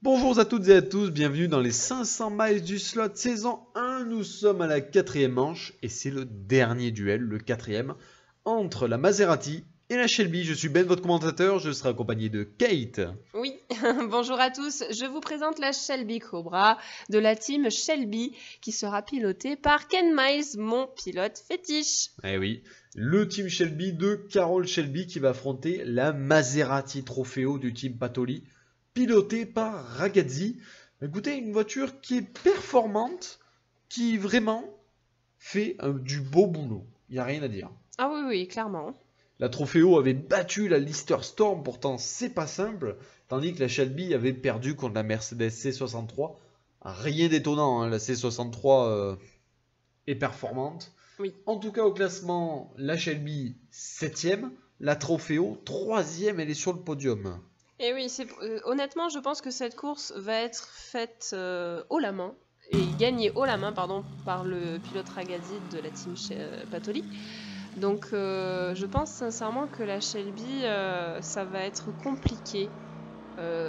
Bonjour à toutes et à tous, bienvenue dans les 500 miles du slot saison 1. Nous sommes à la 4e manche et c'est le dernier duel, le 4e, entre la Maserati et la Shelby. Je suis Ben, votre commentateur, je serai accompagné de Kate. Oui, bonjour à tous. Je vous présente la Shelby Cobra de la team Shelby qui sera pilotée par Ken Miles, mon pilote fétiche. Eh oui, le team Shelby de Carroll Shelby qui va affronter la Maserati Trofeo du team Patoli, pilotée par Ragazzi. Écoutez, une voiture qui est performante, qui vraiment fait du beau boulot. Il n'y a rien à dire. Ah oui, clairement. La Trofeo avait battu la Lister Storm, pourtant c'est pas simple, tandis que la Shelby avait perdu contre la Mercedes C63. Rien d'étonnant, hein, la C63 est performante. Oui. En tout cas au classement, la Shelby 7ème, la Trofeo 3ème, elle est sur le podium. Et oui, honnêtement, je pense que cette course va être faite haut la main et gagnée haut la main par le pilote Ragazzi de la team Patoli. Donc je pense sincèrement que la Shelby, ça va être compliqué.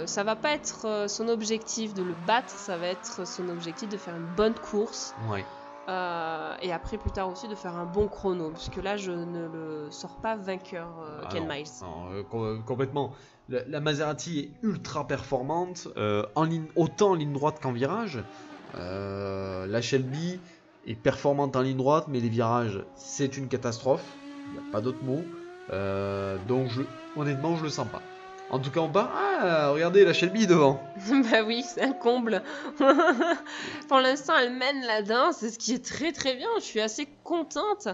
Ça va pas être son objectif de le battre, ça va être son objectif de faire une bonne course. Ouais. Et après plus tard aussi de faire un bon chrono, puisque là je ne le sors pas vainqueur, Ken Miles. Non, complètement. La Maserati est ultra performante, autant en ligne droite qu'en virage. La Shelby est performante en ligne droite, mais les virages, c'est une catastrophe. Il n'y a pas d'autre mot. Donc, honnêtement, je le sens pas. En tout cas, on part. Ah, regardez, la Shelby devant. Bah oui, c'est un comble. Pour l'instant, elle mène la danse, ce qui est très très bien. Je suis assez contente.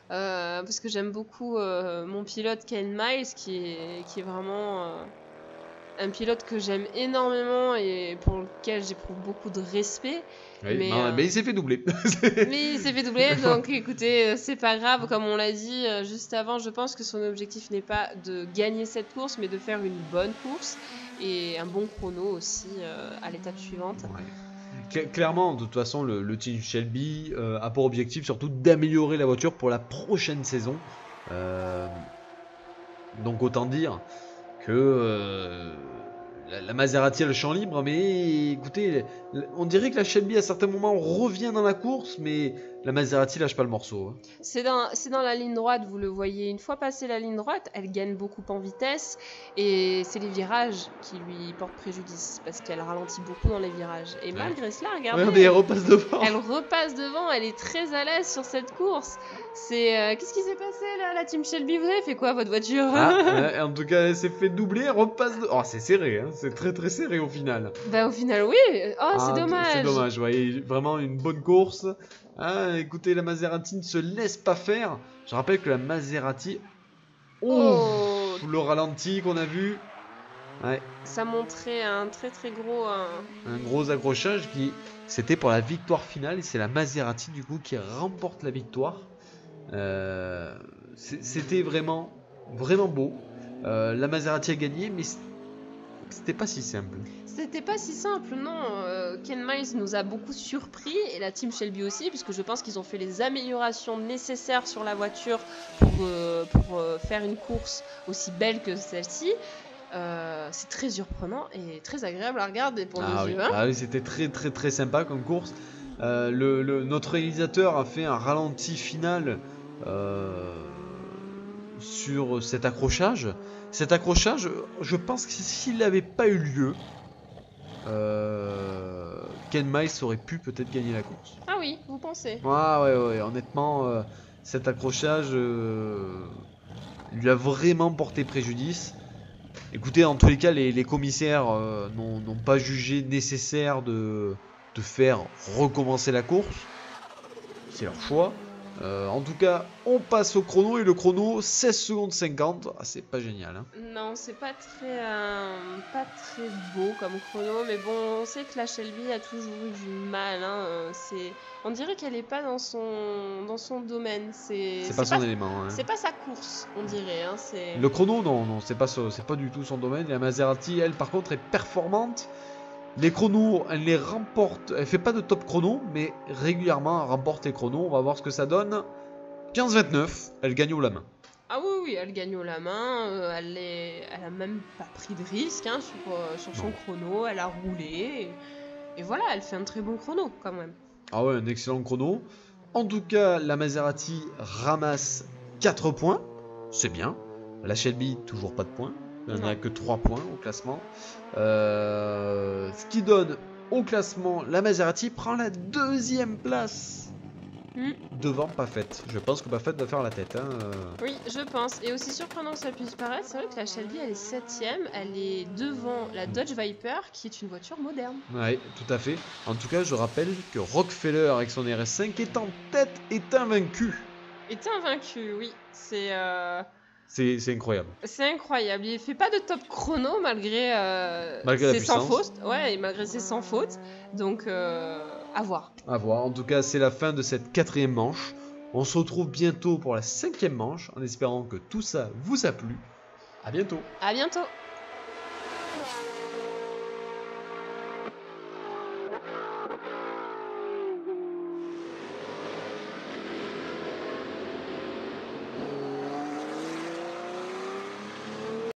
Parce que j'aime beaucoup mon pilote Ken Miles qui est vraiment un pilote que j'aime énormément et pour lequel j'éprouve beaucoup de respect. Oui, mais il s'est fait doubler. Mais il s'est fait doubler, donc écoutez, c'est pas grave, comme on l'a dit juste avant, je pense que son objectif n'est pas de gagner cette course, mais de faire une bonne course et un bon chrono aussi à l'étape suivante. Ouais. Clairement, de toute façon, le team Shelby a pour objectif surtout d'améliorer la voiture pour la prochaine saison. Donc autant dire que la Maserati a le champ libre, mais écoutez, on dirait que la Shelby à certains moments revient dans la course, mais la Maserati lâche pas le morceau. Hein. C'est dans la ligne droite, vous le voyez, une fois passée la ligne droite, elle gagne beaucoup en vitesse et c'est les virages qui lui portent préjudice parce qu'elle ralentit beaucoup dans les virages. Et malgré cela, regardez, elle repasse devant. Elle repasse devant, elle est très à l'aise sur cette course. Qu'est-ce qui s'est passé là, la team Shelby? Vous avez fait quoi votre voiture? En tout cas, elle s'est fait doubler, elle repasse devant. Oh, c'est serré, hein. C'est très très serré au final. Bah au final oui, c'est dommage. C'est dommage, ouais. Vraiment une bonne course. Écoutez, la Maserati ne se laisse pas faire. Je rappelle que la Maserati... le ralenti qu'on a vu. Ouais. Ça montrait un très très gros... Un gros accrochage qui... C'était pour la victoire finale et c'est la Maserati du coup qui remporte la victoire. C'était vraiment beau. La Maserati a gagné, mais c'était pas si simple. C'était pas si simple, non. Ken Miles nous a beaucoup surpris et la team Shelby aussi, puisque je pense qu'ils ont fait les améliorations nécessaires sur la voiture pour faire une course aussi belle que celle-ci. C'est très surprenant et très agréable à regarder pour nos yeux. Hein. Ah oui, c'était très très très sympa comme course. Notre réalisateur a fait un ralenti final sur cet accrochage. Cet accrochage, je pense que s'il n'avait pas eu lieu, Ken Miles aurait pu peut-être gagner la course. Ah oui, vous pensez? Ouais, honnêtement, cet accrochage lui a vraiment porté préjudice. Écoutez, en tous les cas, les commissaires n'ont pas jugé nécessaire de faire recommencer la course. C'est leur choix. En tout cas, on passe au chrono et le chrono 16 secondes 50. Ah, c'est pas génial. Hein. Non, c'est pas très beau comme chrono, mais bon, on sait que la Shelby a toujours eu du mal. Hein. On dirait qu'elle est pas dans son domaine. C'est pas son élément. Hein. C'est pas sa course, on dirait. Hein. Le chrono, non, c'est pas du tout son domaine. La Maserati, elle, par contre, est performante. Les chronos, elle les remporte. Elle fait pas de top chrono, mais régulièrement, elle remporte les chronos. On va voir ce que ça donne. 15-29, elle gagne au la main. Ah oui, oui, elle gagne haut la main, elle a même pas pris de risque hein, sur son chrono, elle a roulé, et voilà, elle fait un très bon chrono quand même. Ah ouais, un excellent chrono. En tout cas, la Maserati ramasse 4 points, c'est bien. La Shelby, toujours pas de points, il n'y en a que 3 points au classement. Ce qui donne au classement, la Maserati prend la 2e place. Devant Pafette. Je pense que Pafette va faire la tête. Hein. Oui, je pense. Et aussi surprenant que ça puisse paraître, c'est vrai que la Shelby, elle est 7ème. Elle est devant la Dodge Viper, qui est une voiture moderne. Oui, tout à fait. En tout cas, je rappelle que Rockefeller, avec son RS5, est en tête, est invaincu. Est invaincu, oui. C'est incroyable. C'est incroyable. Il fait pas de top chrono malgré ses sans faute. Ouais, et malgré ses sans faute. Donc, à voir. À voir. En tout cas, c'est la fin de cette 4e manche. On se retrouve bientôt pour la 5e manche, en espérant que tout ça vous a plu. À bientôt. À bientôt.